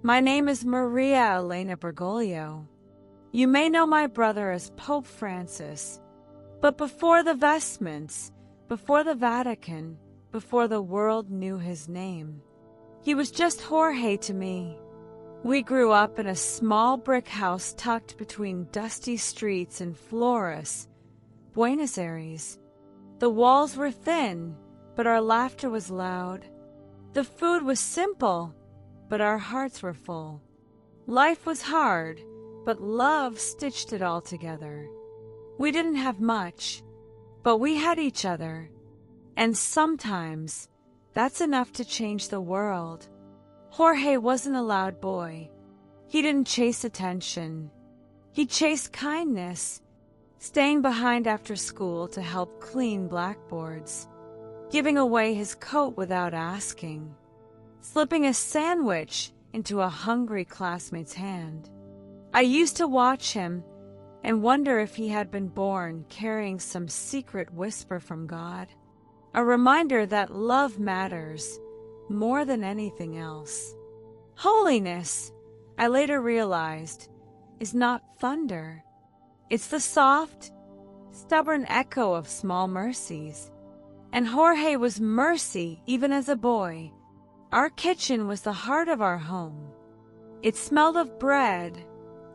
My name is Maria Elena Bergoglio. You may know my brother as Pope Francis, but before the vestments, before the Vatican, before the world knew his name, he was just Jorge to me. We grew up in a small brick house tucked between dusty streets in Flores, Buenos Aires. The walls were thin, but our laughter was loud. The food was simple, but our hearts were full. Life was hard, but love stitched it all together. We didn't have much, but we had each other. And sometimes, that's enough to change the world. Jorge wasn't a loud boy. He didn't chase attention. He chased kindness, staying behind after school to help clean blackboards, giving away his coat without asking, slipping a sandwich into a hungry classmate's hand. I used to watch him and wonder if he had been born carrying some secret whisper from God, a reminder that love matters more than anything else. Holiness, I later realized, is not thunder. It's the soft, stubborn echo of small mercies. And Jorge was mercy even as a boy. Our kitchen was the heart of our home. It smelled of bread,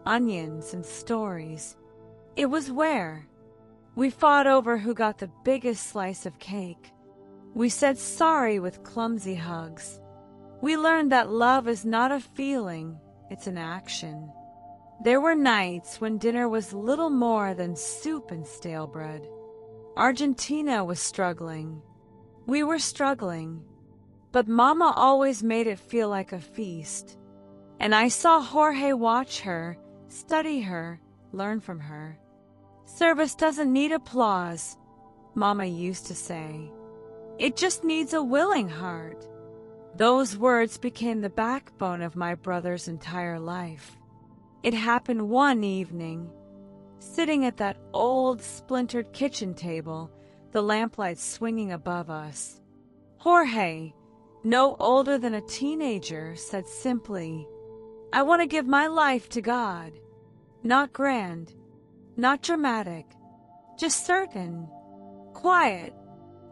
onions, and stories. It was where we fought over who got the biggest slice of cake. We said sorry with clumsy hugs. We learned that love is not a feeling, it's an action. There were nights when dinner was little more than soup and stale bread. Argentina was struggling. We were struggling. But Mama always made it feel like a feast. And I saw Jorge watch her, study her, learn from her. Service doesn't need applause, Mama used to say. It just needs a willing heart. Those words became the backbone of my brother's entire life. It happened one evening, sitting at that old splintered kitchen table, the lamplight swinging above us. Jorge, no older than a teenager, said simply, "I want to give my life to God." Not grand, not dramatic, just certain, quiet,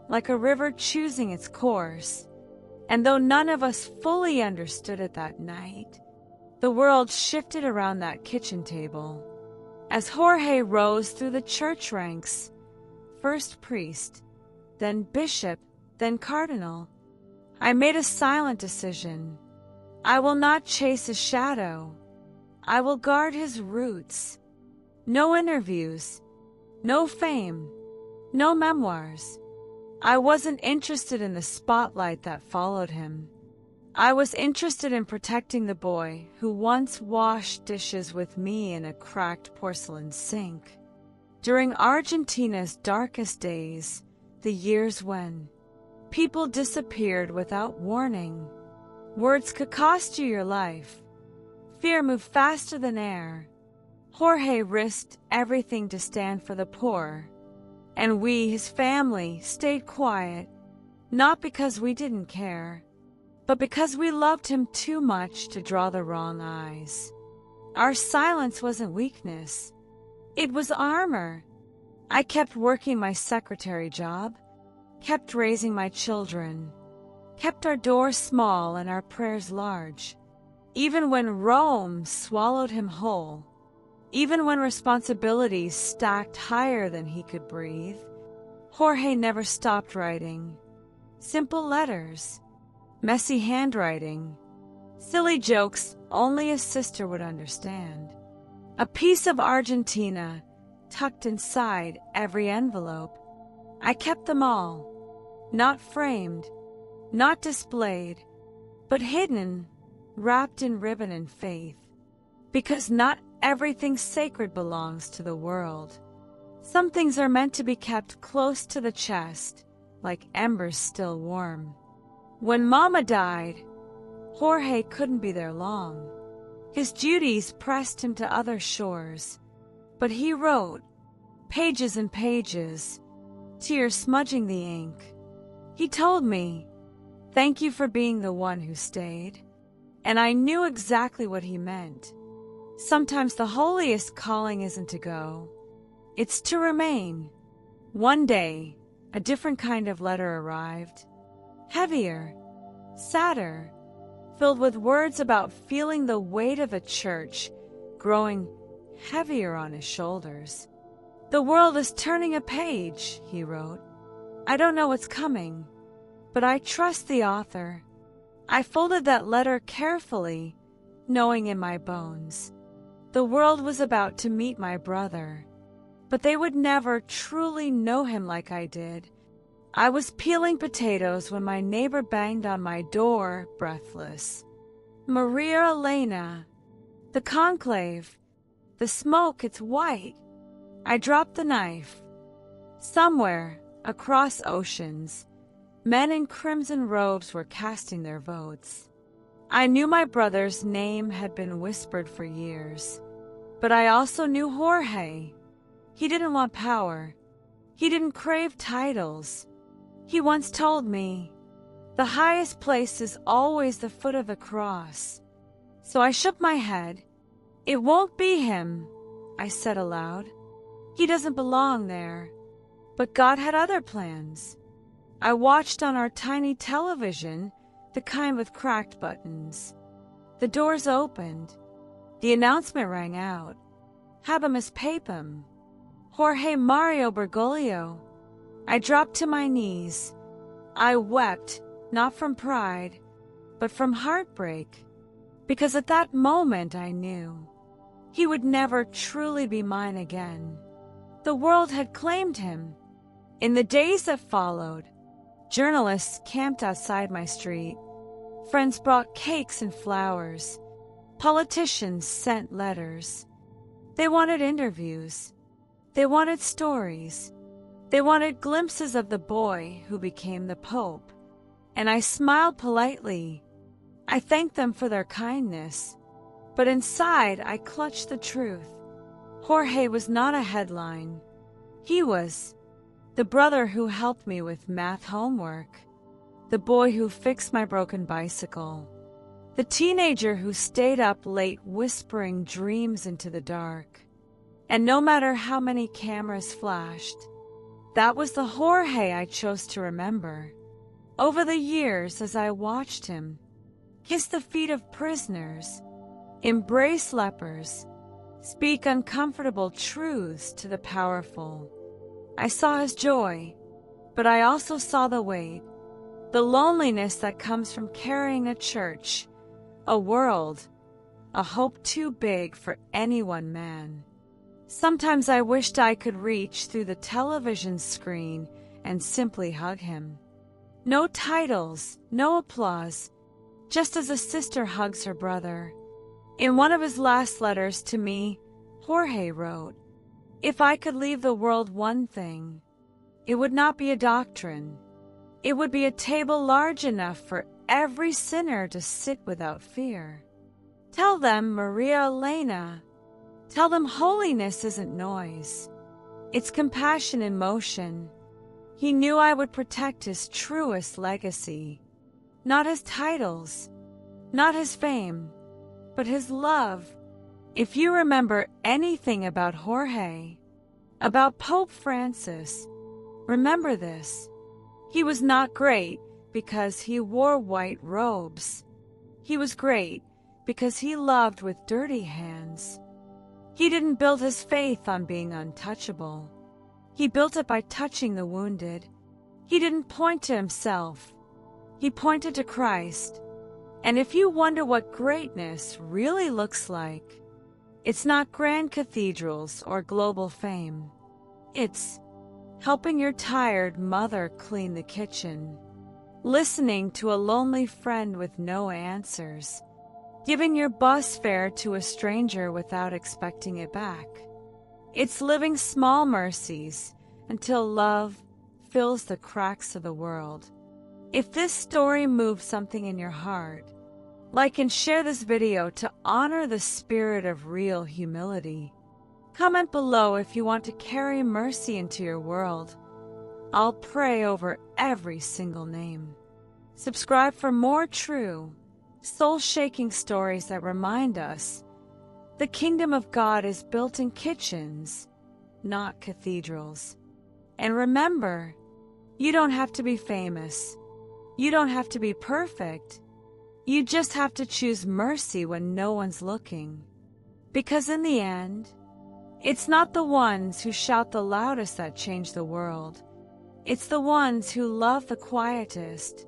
like a river choosing its course. And though none of us fully understood it that night, the world shifted around that kitchen table. As Jorge rose through the church ranks, first priest, then bishop, then cardinal, I made a silent decision. I will not chase his shadow. I will guard his roots. No interviews, no fame, no memoirs. I wasn't interested in the spotlight that followed him. I was interested in protecting the boy who once washed dishes with me in a cracked porcelain sink. During Argentina's darkest days, the years when people disappeared without warning, words could cost you your life. Fear moved faster than air. Jorge risked everything to stand for the poor. And we, his family, stayed quiet, not because we didn't care, but because we loved him too much to draw the wrong eyes. Our silence wasn't weakness. It was armor. I kept working my secretary job, kept raising my children, kept our doors small and our prayers large. Even when Rome swallowed him whole, even when responsibilities stacked higher than he could breathe, Jorge never stopped writing. Simple letters, messy handwriting, silly jokes only a sister would understand. A piece of Argentina tucked inside every envelope. I kept them all, not framed, not displayed, but hidden, wrapped in ribbon and faith. Because not everything sacred belongs to the world. Some things are meant to be kept close to the chest, like embers still warm. When Mama died, Jorge couldn't be there long. His duties pressed him to other shores, but he wrote, pages and pages, tears smudging the ink. He told me, "Thank you for being the one who stayed." and I knew exactly what he meant. Sometimes the holiest calling isn't to go, it's to remain. One day, a different kind of letter arrived, heavier, sadder, filled with words about feeling the weight of a church growing heavier on his shoulders. "The world is turning a page," he wrote. "I don't know what's coming, but I trust the author." I folded that letter carefully, knowing in my bones the world was about to meet my brother, but they would never truly know him like I did. I was peeling potatoes when my neighbor banged on my door, breathless. "Maria Elena, the conclave, the smoke, it's white." I dropped the knife. Somewhere, across oceans, men in crimson robes were casting their votes. I knew my brother's name had been whispered for years, but I also knew Jorge. He didn't want power. He didn't crave titles. He once told me, "The highest place is always the foot of the cross." So I shook my head. "It won't be him," I said aloud. "He doesn't belong there." But God had other plans. I watched on our tiny television, the kind with cracked buttons. The doors opened. The announcement rang out. "Habemus Papam, Jorge Mario Bergoglio." I dropped to my knees. I wept, not from pride, but from heartbreak, because at that moment I knew he would never truly be mine again. The world had claimed him. In the days that followed, journalists camped outside my street. Friends brought cakes and flowers. Politicians sent letters. They wanted interviews. They wanted stories. They wanted glimpses of the boy who became the Pope. And I smiled politely. I thanked them for their kindness. But inside, I clutched the truth. Jorge was not a headline. He was the brother who helped me with math homework, the boy who fixed my broken bicycle, the teenager who stayed up late whispering dreams into the dark. And no matter how many cameras flashed, that was the Jorge I chose to remember. Over the years, as I watched him kiss the feet of prisoners, embrace lepers, speak uncomfortable truths to the powerful, I saw his joy, but I also saw the weight, the loneliness that comes from carrying a church, a world, a hope too big for any one man. Sometimes I wished I could reach through the television screen and simply hug him. No titles, no applause, just as a sister hugs her brother. In one of his last letters to me, Jorge wrote, "If I could leave the world one thing, it would not be a doctrine. It would be a table large enough for every sinner to sit without fear. Tell them, Maria Elena, tell them holiness isn't noise. It's compassion in motion." He knew I would protect his truest legacy, not his titles, not his fame, but his love. If you remember anything about Jorge, about Pope Francis, remember this. He was not great because he wore white robes. He was great because he loved with dirty hands. He didn't build his faith on being untouchable. He built it by touching the wounded. He didn't point to himself. He pointed to Christ. And if you wonder what greatness really looks like, it's not grand cathedrals or global fame. It's helping your tired mother clean the kitchen, listening to a lonely friend with no answers, giving your bus fare to a stranger without expecting it back. It's living small mercies until love fills the cracks of the world. If this story moves something in your heart, like and share this video to honor the spirit of real humility. Comment below if you want to carry mercy into your world. I'll pray over every single name. Subscribe for more true, soul-shaking stories that remind us the kingdom of God is built in kitchens, not cathedrals. And remember, you don't have to be famous. You don't have to be perfect. You just have to choose mercy when no one's looking. Because in the end, it's not the ones who shout the loudest that change the world. It's the ones who love the quietest,